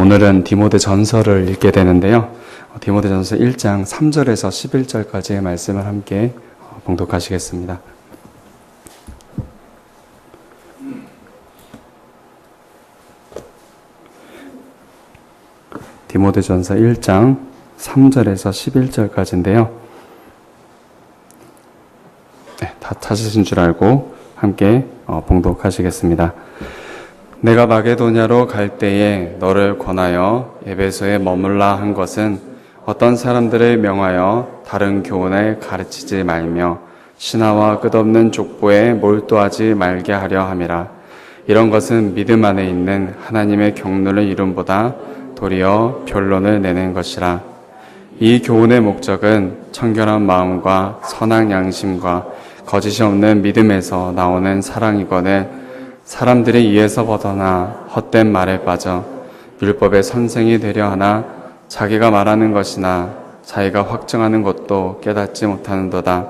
오늘은 디모데 전서를 읽게 되는데요. 디모데 전서 1장 3절에서 11절까지의 말씀을 함께 봉독하시겠습니다. 디모데 전서 1장 3절에서 11절까지인데요. 다 찾으신 줄 알고 함께 봉독하시겠습니다. 내가 마게도냐로 갈 때에 너를 권하여 에베소에 머물라 한 것은 어떤 사람들을 명하여 다른 교훈을 가르치지 말며 신하와 끝없는 족보에 몰두하지 말게 하려 함이라. 이런 것은 믿음 안에 있는 하나님의 경륜을 이룸보다 도리어 변론을 내는 것이라. 이 교훈의 목적은 청결한 마음과 선한 양심과 거짓이 없는 믿음에서 나오는 사랑이거늘 사람들이 이에서 벗어나 헛된 말에 빠져 율법의 선생이 되려 하나 자기가 말하는 것이나 자기가 확증하는 것도 깨닫지 못하는도다.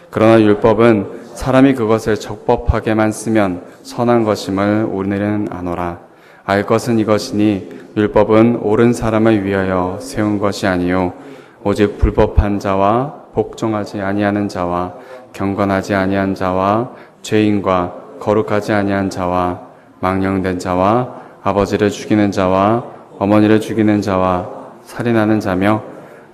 그러나 율법은 사람이 그것을 적법하게만 쓰면 선한 것임을 우리는 아노라. 알 것은 이것이니 율법은 옳은 사람을 위하여 세운 것이 아니요 오직 불법한 자와 복종하지 아니하는 자와 경건하지 아니한 자와 죄인과 거룩하지 아니한 자와 망령된 자와 아버지를 죽이는 자와 어머니를 죽이는 자와 살인하는 자며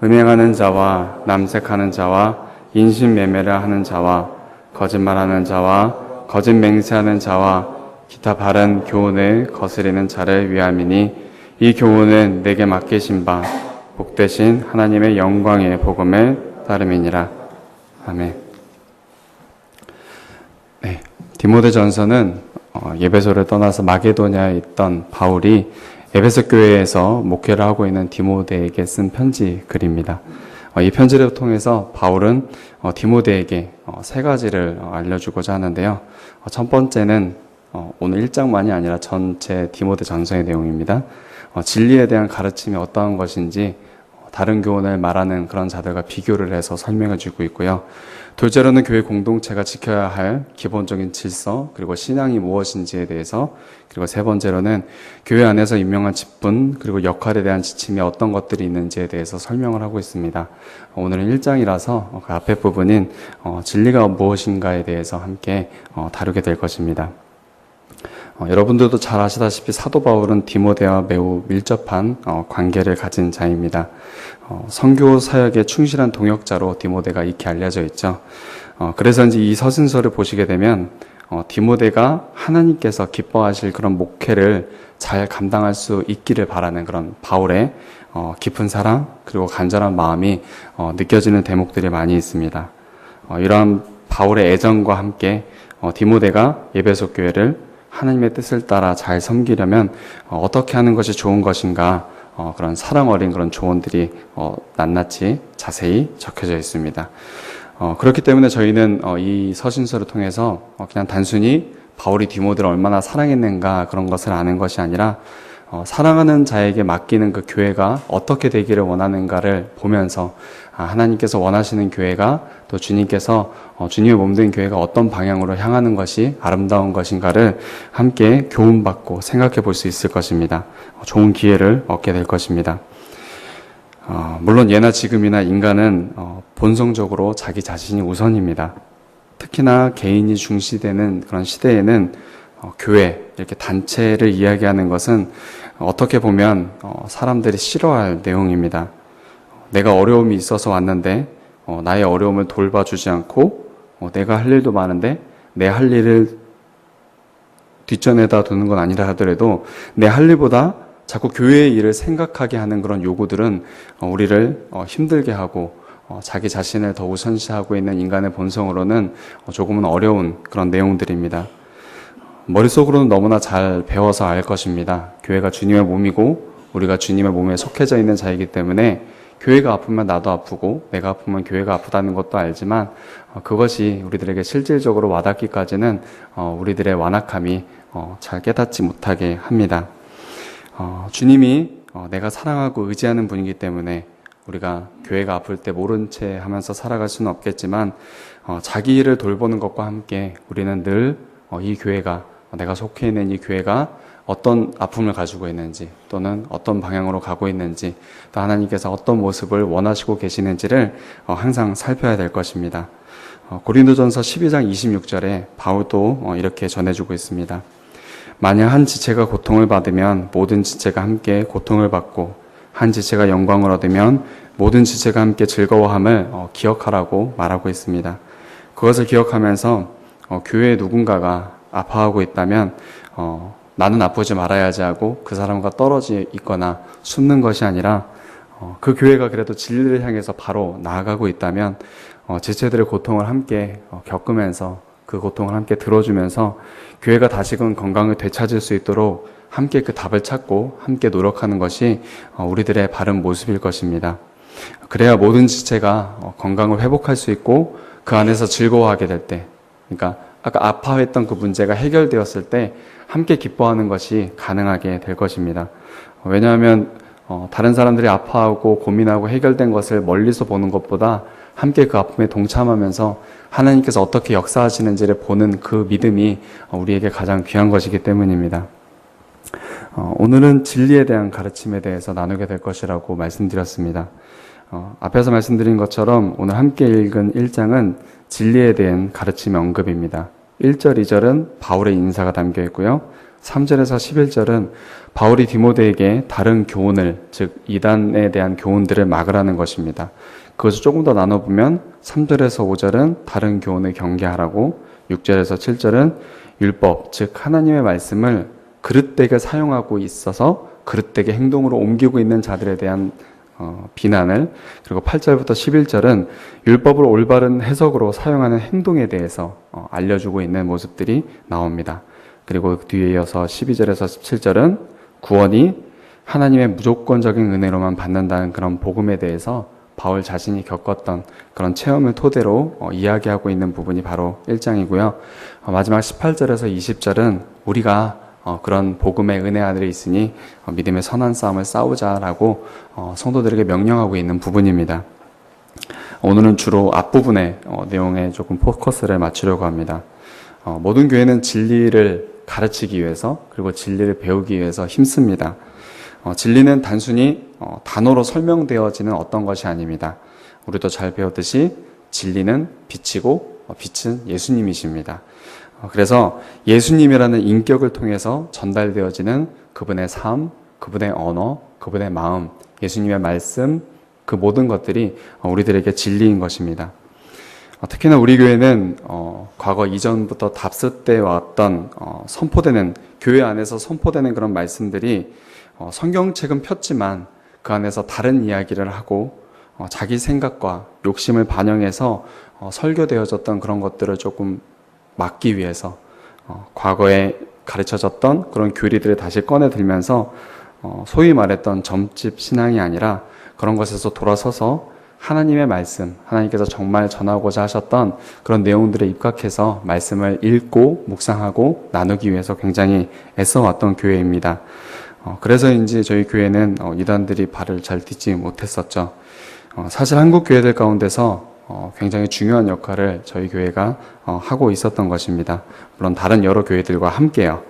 음행하는 자와 남색하는 자와 인신매매를 하는 자와 거짓말하는 자와 거짓 맹세하는 자와 기타 바른 교훈을 거스리는 자를 위함이니 이 교훈은 내게 맡기신 바 복되신 하나님의 영광의 복음을 따름이니라. 아멘. 디모데 전서는 에베소를 떠나서 마게도냐에 있던 바울이 에베소 교회에서 목회를 하고 있는 디모데에게 쓴 편지 글입니다. 이 편지를 통해서 바울은 디모데에게 세 가지를 알려주고자 하는데요. 첫 번째는 오늘 1장만이 아니라 전체 디모데 전서의 내용입니다. 진리에 대한 가르침이 어떠한 것인지 다른 교훈을 말하는 그런 자들과 비교를 해서 설명해 주고 있고요. 둘째로는 교회 공동체가 지켜야 할 기본적인 질서, 그리고 신앙이 무엇인지에 대해서, 그리고 세 번째로는 교회 안에서 임명한 직분, 그리고 역할에 대한 지침이 어떤 것들이 있는지에 대해서 설명을 하고 있습니다. 오늘은 1장이라서 그 앞에 부분인 진리가 무엇인가에 대해서 함께 다루게 될 것입니다. 여러분들도 잘 아시다시피 사도 바울은 디모데와 매우 밀접한 관계를 가진 자입니다. 선교 사역에 충실한 동역자로 디모데가 익히 알려져 있죠. 그래서인지 이 서신서를 보시게 되면 디모데가 하나님께서 기뻐하실 그런 목회를 잘 감당할 수 있기를 바라는 그런 바울의 깊은 사랑 그리고 간절한 마음이 느껴지는 대목들이 많이 있습니다. 이러한 바울의 애정과 함께 디모데가 에베소 교회를 하나님의 뜻을 따라 잘 섬기려면 어떻게 하는 것이 좋은 것인가, 그런 사랑 어린 그런 조언들이 낱낱이 자세히 적혀져 있습니다. 그렇기 때문에 저희는 이 서신서를 통해서 그냥 단순히 바울이 디모데를 얼마나 사랑했는가 그런 것을 아는 것이 아니라 사랑하는 자에게 맡기는 그 교회가 어떻게 되기를 원하는가를 보면서 하나님께서 원하시는 교회가 또 주님께서 주님의 몸된 교회가 어떤 방향으로 향하는 것이 아름다운 것인가를 함께 교훈받고 생각해 볼 수 있을 것입니다. 좋은 기회를 얻게 될 것입니다. 물론 예나 지금이나 인간은 본성적으로 자기 자신이 우선입니다. 특히나 개인이 중시되는 그런 시대에는 교회, 이렇게 단체를 이야기하는 것은 어떻게 보면 사람들이 싫어할 내용입니다. 내가 어려움이 있어서 왔는데 나의 어려움을 돌봐주지 않고 내가 할 일도 많은데 내 할 일을 뒷전에다 두는 건 아니라 하더라도 내 할 일보다 자꾸 교회의 일을 생각하게 하는 그런 요구들은 우리를 힘들게 하고 자기 자신을 더 우선시하고 있는 인간의 본성으로는 조금은 어려운 그런 내용들입니다. 머릿속으로는 너무나 잘 배워서 알 것입니다. 교회가 주님의 몸이고 우리가 주님의 몸에 속해져 있는 자이기 때문에 교회가 아프면 나도 아프고 내가 아프면 교회가 아프다는 것도 알지만 그것이 우리들에게 실질적으로 와닿기까지는 우리들의 완악함이 잘 깨닫지 못하게 합니다. 주님이 내가 사랑하고 의지하는 분이기 때문에 우리가 교회가 아플 때 모른 채 하면서 살아갈 수는 없겠지만 자기 일을 돌보는 것과 함께 우리는 늘 이 교회가 내가 속해 있는 이 교회가 어떤 아픔을 가지고 있는지 또는 어떤 방향으로 가고 있는지 또 하나님께서 어떤 모습을 원하시고 계시는지를 항상 살펴야 될 것입니다. 고린도전서 12장 26절에 바울도 이렇게 전해주고 있습니다. 만약 한 지체가 고통을 받으면 모든 지체가 함께 고통을 받고 한 지체가 영광을 얻으면 모든 지체가 함께 즐거워함을 기억하라고 말하고 있습니다. 그것을 기억하면서 교회에 누군가가 아파하고 있다면 나는 아프지 말아야지 하고 그 사람과 떨어져 있거나 숨는 것이 아니라 그 교회가 그래도 진리를 향해서 바로 나아가고 있다면 지체들의 고통을 함께 겪으면서 그 고통을 함께 들어주면서 교회가 다시금 건강을 되찾을 수 있도록 함께 그 답을 찾고 함께 노력하는 것이 우리들의 바른 모습일 것입니다. 그래야 모든 지체가 건강을 회복할 수 있고 그 안에서 즐거워하게 될 때, 그러니까 아까 아파했던 그 문제가 해결되었을 때 함께 기뻐하는 것이 가능하게 될 것입니다. 왜냐하면 다른 사람들이 아파하고 고민하고 해결된 것을 멀리서 보는 것보다 함께 그 아픔에 동참하면서 하나님께서 어떻게 역사하시는지를 보는 그 믿음이 우리에게 가장 귀한 것이기 때문입니다. 오늘은 진리에 대한 가르침에 대해서 나누게 될 것이라고 말씀드렸습니다. 앞에서 말씀드린 것처럼 오늘 함께 읽은 1장은 진리에 대한 가르침의 언급입니다. 1절, 2절은 바울의 인사가 담겨 있고요. 3절에서 11절은 바울이 디모데에게 다른 교훈을, 즉 이단에 대한 교훈들을 막으라는 것입니다. 그것을 조금 더 나눠보면 3절에서 5절은 다른 교훈을 경계하라고, 6절에서 7절은 율법, 즉 하나님의 말씀을 그릇되게 사용하고 있어서 그릇되게 행동으로 옮기고 있는 자들에 대한 비난을, 그리고 8절부터 11절은 율법을 올바른 해석으로 사용하는 행동에 대해서 알려주고 있는 모습들이 나옵니다. 그리고 뒤에 이어서 12절에서 17절은 구원이 하나님의 무조건적인 은혜로만 받는다는 그런 복음에 대해서 바울 자신이 겪었던 그런 체험을 토대로 이야기하고 있는 부분이 바로 1장이고요. 마지막 18절에서 20절은 우리가 그런 복음의 은혜 아들이 있으니 믿음의 선한 싸움을 싸우자라고 성도들에게 명령하고 있는 부분입니다. 오늘은 주로 앞부분의 내용에 조금 포커스를 맞추려고 합니다. 모든 교회는 진리를 가르치기 위해서 그리고 진리를 배우기 위해서 힘씁니다. 진리는 단순히 단어로 설명되어지는 어떤 것이 아닙니다. 우리도 잘 배웠듯이 진리는 빛이고 빛은 예수님이십니다. 그래서 예수님이라는 인격을 통해서 전달되어지는 그분의 삶, 그분의 언어, 그분의 마음, 예수님의 말씀, 그 모든 것들이 우리들에게 진리인 것입니다. 특히나 우리 교회는 과거 이전부터 답스 때 왔던 선포되는, 교회 안에서 선포되는 그런 말씀들이 성경책은 폈지만 그 안에서 다른 이야기를 하고 자기 생각과 욕심을 반영해서 설교되어졌던 그런 것들을 조금 막기 위해서 과거에 가르쳐졌던 그런 교리들을 다시 꺼내 들면서 소위 말했던 점집 신앙이 아니라 그런 것에서 돌아서서 하나님의 말씀, 하나님께서 정말 전하고자 하셨던 그런 내용들에 입각해서 말씀을 읽고 묵상하고 나누기 위해서 굉장히 애써왔던 교회입니다. 그래서인지 저희 교회는 이단들이 발을 잘 딛지 못했었죠. 사실 한국 교회들 가운데서 굉장히 중요한 역할을 저희 교회가 하고 있었던 것입니다. 물론 다른 여러 교회들과 함께요.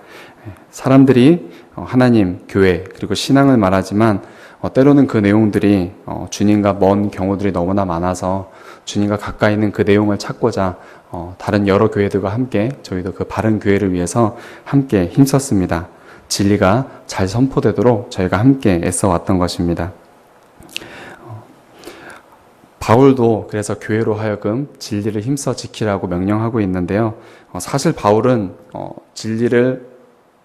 사람들이 하나님, 교회, 그리고 신앙을 말하지만 때로는 그 내용들이 주님과 먼 경우들이 너무나 많아서 주님과 가까이 있는 그 내용을 찾고자 다른 여러 교회들과 함께 저희도 그 바른 교회를 위해서 함께 힘썼습니다. 진리가 잘 선포되도록 저희가 함께 애써왔던 것입니다. 바울도 그래서 교회로 하여금 진리를 힘써 지키라고 명령하고 있는데요. 사실 바울은 진리를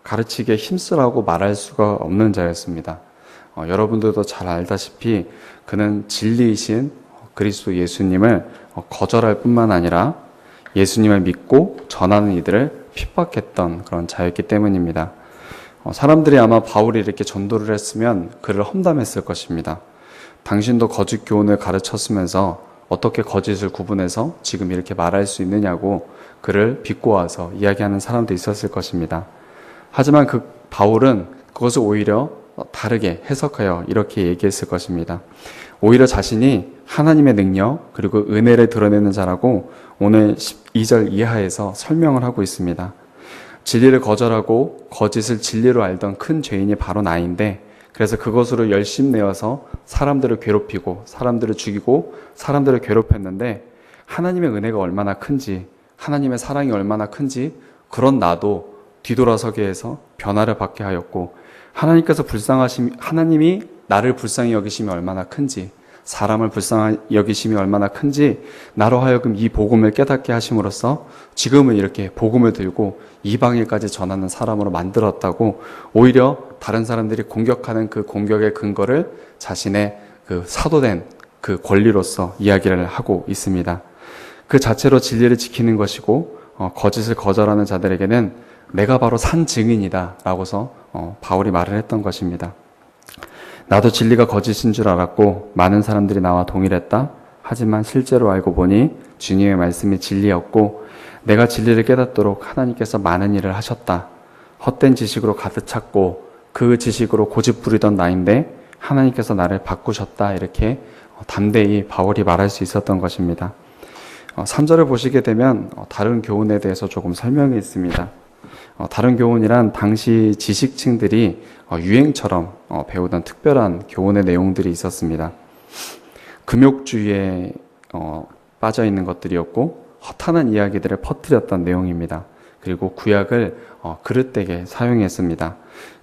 가르치기에 힘쓰라고 말할 수가 없는 자였습니다. 여러분들도 잘 알다시피 그는 진리이신 그리스도 예수님을 거절할 뿐만 아니라 예수님을 믿고 전하는 이들을 핍박했던 그런 자였기 때문입니다. 사람들이 아마 바울이 이렇게 전도를 했으면 그를 험담했을 것입니다. 당신도 거짓 교훈을 가르쳤으면서 어떻게 거짓을 구분해서 지금 이렇게 말할 수 있느냐고 그를 비꼬아서 이야기하는 사람도 있었을 것입니다. 하지만 그 바울은 그것을 오히려 다르게 해석하여 이렇게 얘기했을 것입니다. 오히려 자신이 하나님의 능력 그리고 은혜를 드러내는 자라고 오늘 12절 이하에서 설명을 하고 있습니다. 진리를 거절하고 거짓을 진리로 알던 큰 죄인이 바로 나인데, 그래서 그것으로 열심내어서 사람들을 괴롭히고 사람들을 죽이고 사람들을 괴롭혔는데, 하나님의 은혜가 얼마나 큰지, 하나님의 사랑이 얼마나 큰지 그런 나도 뒤돌아서게 해서 변화를 받게 하였고, 하나님이 나를 불쌍히 여기심이 얼마나 큰지, 사람을 불쌍히 여기심이 얼마나 큰지 나로 하여금 이 복음을 깨닫게 하심으로써 지금은 이렇게 복음을 들고 이방인까지 전하는 사람으로 만들었다고, 오히려 다른 사람들이 공격하는 그 공격의 근거를 자신의 그 사도된 그 권리로서 이야기를 하고 있습니다. 그 자체로 진리를 지키는 것이고, 거짓을 거절하는 자들에게는 내가 바로 산 증인이다 라고서 바울이 말을 했던 것입니다. 나도 진리가 거짓인 줄 알았고 많은 사람들이 나와 동일했다. 하지만 실제로 알고 보니 주님의 말씀이 진리였고 내가 진리를 깨닫도록 하나님께서 많은 일을 하셨다. 헛된 지식으로 가득 찼고 그 지식으로 고집부리던 나인데 하나님께서 나를 바꾸셨다. 이렇게 담대히 바울이 말할 수 있었던 것입니다. 3절을 보시게 되면 다른 교훈에 대해서 조금 설명이 있습니다. 다른 교훈이란 당시 지식층들이 유행처럼 배우던 특별한 교훈의 내용들이 있었습니다. 금욕주의에 빠져 있는 것들이었고 허탄한 이야기들을 퍼뜨렸던 내용입니다. 그리고 구약을 그릇되게 사용했습니다.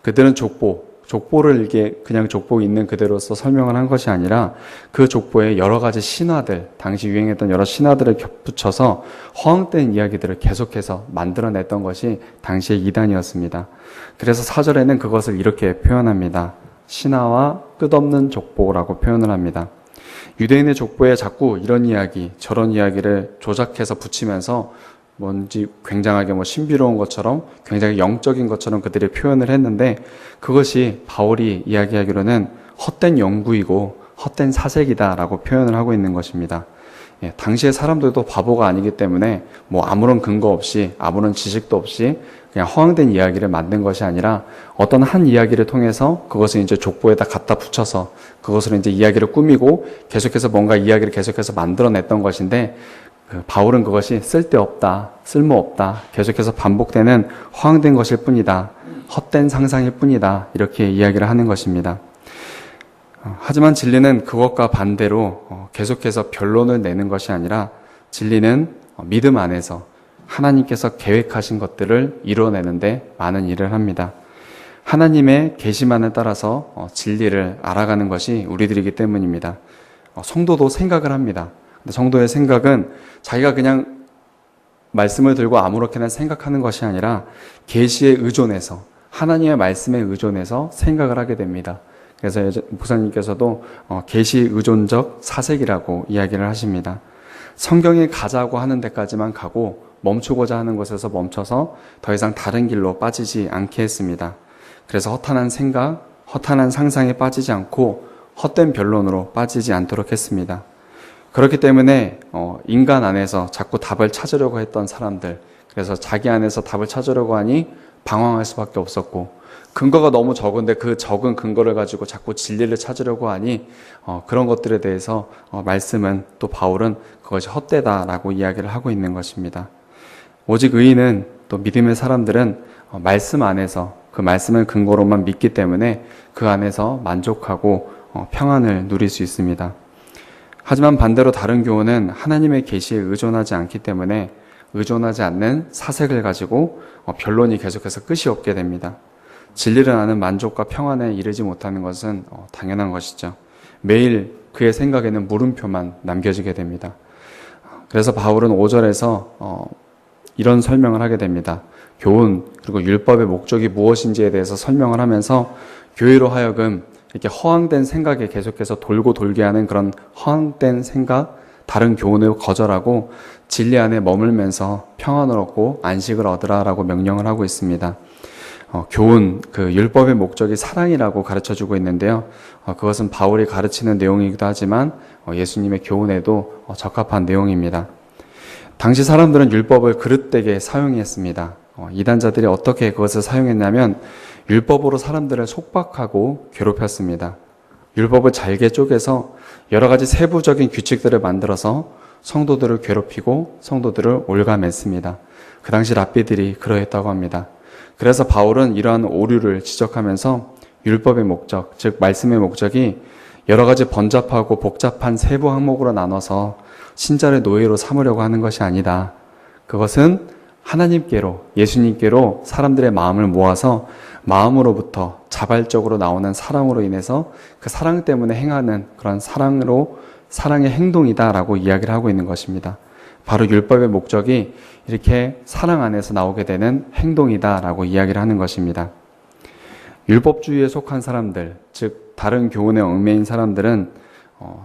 그들은 족보를 이게 그냥 족보 있는 그대로서 설명을 한 것이 아니라 그 족보에 여러 가지 신화들, 당시 유행했던 여러 신화들을 겹붙여서 허황된 이야기들을 계속해서 만들어냈던 것이 당시의 이단이었습니다. 그래서 4절에는 그것을 이렇게 표현합니다. 신화와 끝없는 족보라고 표현을 합니다. 유대인의 족보에 자꾸 이런 이야기, 저런 이야기를 조작해서 붙이면서 뭔지 굉장하게 신비로운 것처럼 굉장히 영적인 것처럼 그들이 표현을 했는데, 그것이 바울이 이야기하기로는 헛된 연구이고 헛된 사색이다라고 표현을 하고 있는 것입니다. 당시의 사람들도 바보가 아니기 때문에 아무런 근거 없이 아무런 지식도 없이 그냥 허황된 이야기를 만든 것이 아니라 어떤 한 이야기를 통해서 그것을 이제 족보에다 갖다 붙여서 그것을 이제 이야기를 꾸미고 계속해서 뭔가 이야기를 계속해서 만들어냈던 것인데, 바울은 그것이 쓸데없다, 쓸모없다, 계속해서 반복되는 허황된 것일 뿐이다, 헛된 상상일 뿐이다, 이렇게 이야기를 하는 것입니다. 하지만 진리는 그것과 반대로 계속해서 결론을 내는 것이 아니라 진리는 믿음 안에서 하나님께서 계획하신 것들을 이루어내는데 많은 일을 합니다. 하나님의 계시만을 따라서 진리를 알아가는 것이 우리들이기 때문입니다. 성도도 생각을 합니다. 근데 성도의 생각은 자기가 그냥 말씀을 들고 아무렇게나 생각하는 것이 아니라 계시에 의존해서, 하나님의 말씀에 의존해서 생각을 하게 됩니다. 그래서 목사님께서도 계시 의존적 사색이라고 이야기를 하십니다. 성경에 가자고 하는 데까지만 가고 멈추고자 하는 곳에서 멈춰서 더 이상 다른 길로 빠지지 않게 했습니다. 그래서 허탄한 생각, 허탄한 상상에 빠지지 않고 헛된 변론으로 빠지지 않도록 했습니다. 그렇기 때문에 인간 안에서 자꾸 답을 찾으려고 했던 사람들, 그래서 자기 안에서 답을 찾으려고 하니 방황할 수밖에 없었고, 근거가 너무 적은데 그 적은 근거를 가지고 자꾸 진리를 찾으려고 하니 그런 것들에 대해서 말씀은, 또 바울은 그것이 헛되다라고 이야기를 하고 있는 것입니다. 오직 의인은, 또 믿음의 사람들은 말씀 안에서 그 말씀을 근거로만 믿기 때문에 그 안에서 만족하고 평안을 누릴 수 있습니다. 하지만 반대로 다른 교훈은 하나님의 계시에 의존하지 않기 때문에 의존하지 않는 사색을 가지고 변론이 계속해서 끝이 없게 됩니다. 진리를 아는 만족과 평안에 이르지 못하는 것은 당연한 것이죠. 매일 그의 생각에는 물음표만 남겨지게 됩니다. 그래서 바울은 5절에서 이런 설명을 하게 됩니다. 교훈, 그리고 율법의 목적이 무엇인지에 대해서 설명을 하면서 교회로 하여금 이렇게 허황된 생각에 계속해서 돌고 돌게 하는 그런 허황된 생각, 다른 교훈을 거절하고 진리 안에 머물면서 평안을 얻고 안식을 얻으라라고 명령을 하고 있습니다. 교훈, 그 율법의 목적이 사랑이라고 가르쳐주고 있는데요. 그것은 바울이 가르치는 내용이기도 하지만 예수님의 교훈에도 적합한 내용입니다. 당시 사람들은 율법을 그릇되게 사용했습니다. 이단자들이 어떻게 그것을 사용했냐면 율법으로 사람들을 속박하고 괴롭혔습니다. 율법을 잘게 쪼개서 여러 가지 세부적인 규칙들을 만들어서 성도들을 괴롭히고 성도들을 올가맸습니다. 그 당시 랍비들이 그러했다고 합니다. 그래서 바울은 이러한 오류를 지적하면서 율법의 목적, 즉 말씀의 목적이 여러 가지 번잡하고 복잡한 세부 항목으로 나눠서 신자를 노예로 삼으려고 하는 것이 아니다. 그것은 하나님께로, 예수님께로 사람들의 마음을 모아서 마음으로부터 자발적으로 나오는 사랑으로 인해서 그 사랑 때문에 행하는 그런 사랑의 행동이다라고 이야기를 하고 있는 것입니다. 바로 율법의 목적이 이렇게 사랑 안에서 나오게 되는 행동이다라고 이야기를 하는 것입니다. 율법주의에 속한 사람들, 즉 다른 교훈에 얽매인 사람들은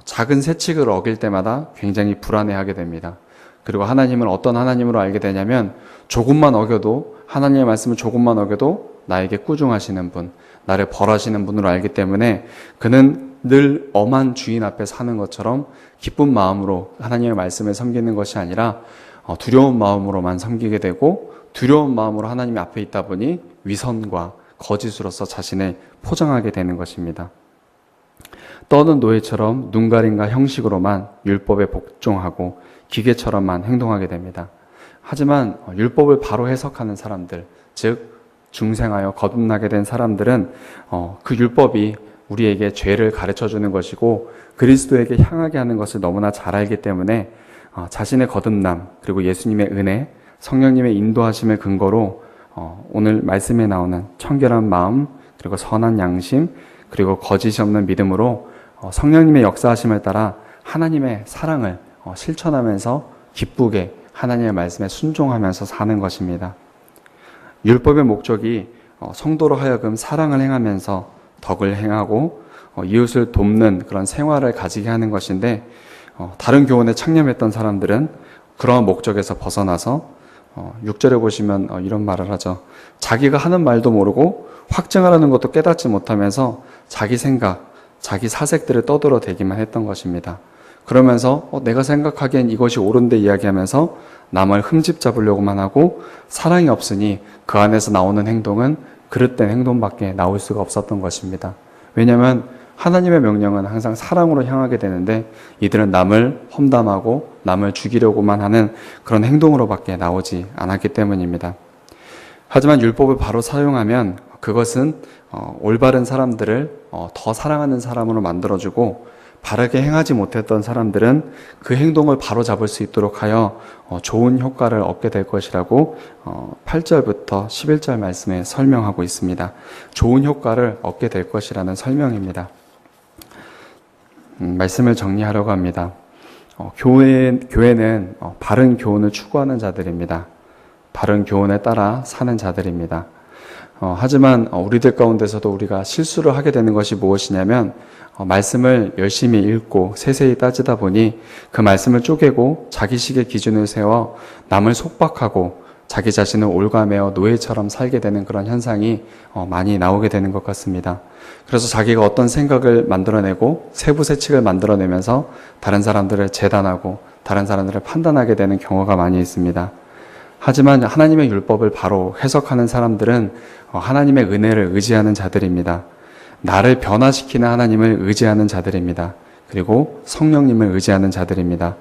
작은 세칙을 어길 때마다 굉장히 불안해하게 됩니다. 그리고 하나님을 어떤 하나님으로 알게 되냐면 조금만 어겨도, 하나님의 말씀을 조금만 어겨도 나에게 꾸중하시는 분, 나를 벌하시는 분으로 알기 때문에 그는 늘 엄한 주인 앞에 사는 것처럼 기쁜 마음으로 하나님의 말씀을 섬기는 것이 아니라 두려운 마음으로만 섬기게 되고, 두려운 마음으로 하나님 앞에 있다 보니 위선과 거짓으로서 자신을 포장하게 되는 것입니다. 떠는 노예처럼 눈가림과 형식으로만 율법에 복종하고 기계처럼만 행동하게 됩니다. 하지만 율법을 바로 해석하는 사람들, 즉 중생하여 거듭나게 된 사람들은 그 율법이 우리에게 죄를 가르쳐주는 것이고 그리스도에게 향하게 하는 것을 너무나 잘 알기 때문에 자신의 거듭남, 그리고 예수님의 은혜, 성령님의 인도하심을 근거로 오늘 말씀에 나오는 청결한 마음, 그리고 선한 양심, 그리고 거짓이 없는 믿음으로 성령님의 역사하심을 따라 하나님의 사랑을 실천하면서 기쁘게 하나님의 말씀에 순종하면서 사는 것입니다. 율법의 목적이 성도로 하여금 사랑을 행하면서 덕을 행하고 이웃을 돕는 그런 생활을 가지게 하는 것인데, 다른 교훈에 창념했던 사람들은 그러한 목적에서 벗어나서 6절에 보시면 이런 말을 하죠. 자기가 하는 말도 모르고 확증하라는 것도 깨닫지 못하면서 자기 생각, 자기 사색들을 떠들어대기만 했던 것입니다. 그러면서 내가 생각하기엔 이것이 옳은데 이야기하면서 남을 흠집 잡으려고만 하고 사랑이 없으니 그 안에서 나오는 행동은 그릇된 행동밖에 나올 수가 없었던 것입니다. 왜냐하면 하나님의 명령은 항상 사랑으로 향하게 되는데 이들은 남을 험담하고 남을 죽이려고만 하는 그런 행동으로밖에 나오지 않았기 때문입니다. 하지만 율법을 바로 사용하면 그것은 올바른 사람들을 더 사랑하는 사람으로 만들어주고, 바르게 행하지 못했던 사람들은 그 행동을 바로 잡을 수 있도록 하여 좋은 효과를 얻게 될 것이라고 8절부터 11절 말씀에 설명하고 있습니다. 좋은 효과를 얻게 될 것이라는 설명입니다. 말씀을 정리하려고 합니다. 교회는 바른 교훈을 추구하는 자들입니다. 바른 교훈에 따라 사는 자들입니다. 하지만 우리들 가운데서도 우리가 실수를 하게 되는 것이 무엇이냐면 말씀을 열심히 읽고 세세히 따지다 보니 그 말씀을 쪼개고 자기식의 기준을 세워 남을 속박하고 자기 자신을 올가매어 노예처럼 살게 되는 그런 현상이 많이 나오게 되는 것 같습니다. 그래서 자기가 어떤 생각을 만들어내고 세부세칙을 만들어내면서 다른 사람들을 재단하고 다른 사람들을 판단하게 되는 경우가 많이 있습니다. 하지만 하나님의 율법을 바로 해석하는 사람들은 하나님의 은혜를 의지하는 자들입니다. 나를 변화시키는 하나님을 의지하는 자들입니다. 그리고 성령님을 의지하는 자들입니다.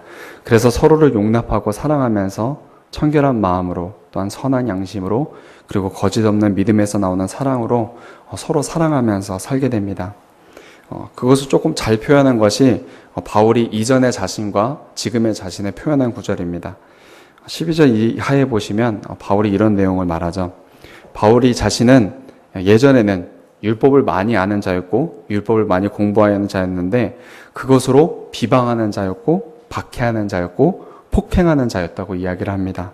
그래서 서로를 용납하고 사랑하면서 청결한 마음으로, 또한 선한 양심으로, 그리고 거짓 없는 믿음에서 나오는 사랑으로 서로 사랑하면서 살게 됩니다. 그것을 조금 잘 표현한 것이 바울이 이전의 자신과 지금의 자신을 표현한 구절입니다. 12절 이하에 보시면 바울이 이런 내용을 말하죠. 바울이 자신은 예전에는 율법을 많이 아는 자였고 율법을 많이 공부하는 자였는데 그것으로 비방하는 자였고 박해하는 자였고 폭행하는 자였다고 이야기를 합니다.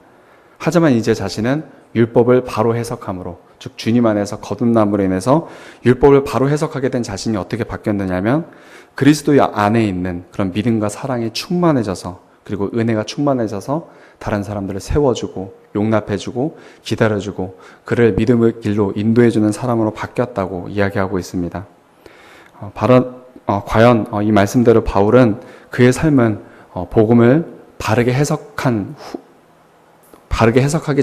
하지만 이제 자신은 율법을 바로 해석함으로, 즉 주님 안에서 거듭남으로 인해서 율법을 바로 해석하게 된 자신이 어떻게 바뀌었느냐면 그리스도 안에 있는 그런 믿음과 사랑이 충만해져서, 그리고 은혜가 충만해져서 다른 사람들을 세워주고 용납해주고 기다려주고 그를 믿음의 길로 인도해주는 사람으로 바뀌었다고 이야기하고 있습니다. 과연 이 말씀대로 바울은 그의 삶은 복음을 바르게 해석하기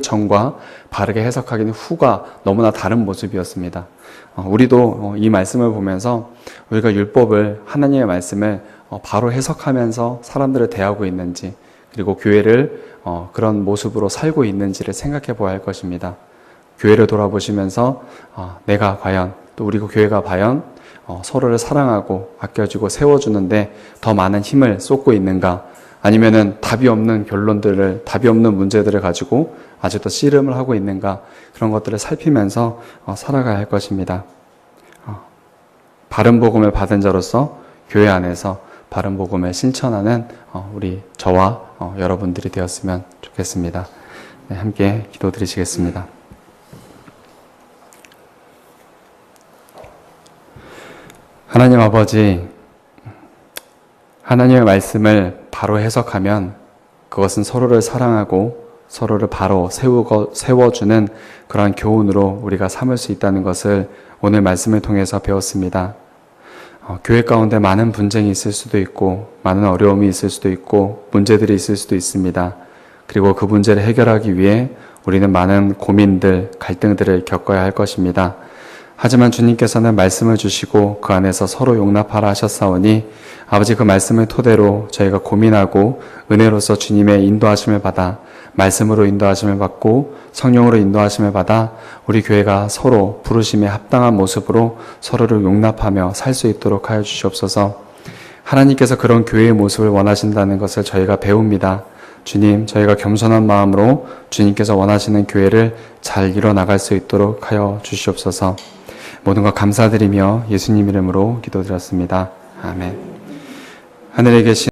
전과 바르게 해석하기 후가 너무나 다른 모습이었습니다. 우리도 이 말씀을 보면서 우리가 율법을, 하나님의 말씀을 바로 해석하면서 사람들을 대하고 있는지, 그리고 교회를 그런 모습으로 살고 있는지를 생각해 보아야 할 것입니다. 교회를 돌아보시면서 내가 과연 또 우리 교회가 과연 서로를 사랑하고 아껴주고 세워주는데 더 많은 힘을 쏟고 있는가, 아니면은 답이 없는 결론들을, 답이 없는 문제들을 가지고 아직도 씨름을 하고 있는가, 그런 것들을 살피면서 살아가야 할 것입니다. 바른 복음을 받은 자로서 교회 안에서 바른 복음을 실천하는 우리 저와 여러분들이 되었으면 좋겠습니다. 네, 함께 기도드리시겠습니다. 하나님 아버지, 하나님의 말씀을 바로 해석하면 그것은 서로를 사랑하고 서로를 바로 세워주는 그러한 교훈으로 우리가 삼을 수 있다는 것을 오늘 말씀을 통해서 배웠습니다. 교회 가운데 많은 분쟁이 있을 수도 있고 많은 어려움이 있을 수도 있고 문제들이 있을 수도 있습니다. 그리고 그 문제를 해결하기 위해 우리는 많은 고민들, 갈등들을 겪어야 할 것입니다. 하지만 주님께서는 말씀을 주시고 그 안에서 서로 용납하라 하셨사오니 아버지, 그 말씀을 토대로 저희가 고민하고 은혜로서 주님의 인도하심을 받아 말씀으로 인도하심을 받고 성령으로 인도하심을 받아 우리 교회가 서로 부르심에 합당한 모습으로 서로를 용납하며 살 수 있도록 하여 주시옵소서. 하나님께서 그런 교회의 모습을 원하신다는 것을 저희가 배웁니다. 주님, 저희가 겸손한 마음으로 주님께서 원하시는 교회를 잘 이뤄나갈 수 있도록 하여 주시옵소서. 모든 것 감사드리며 예수님 이름으로 기도드렸습니다. 아멘. 하늘에 계신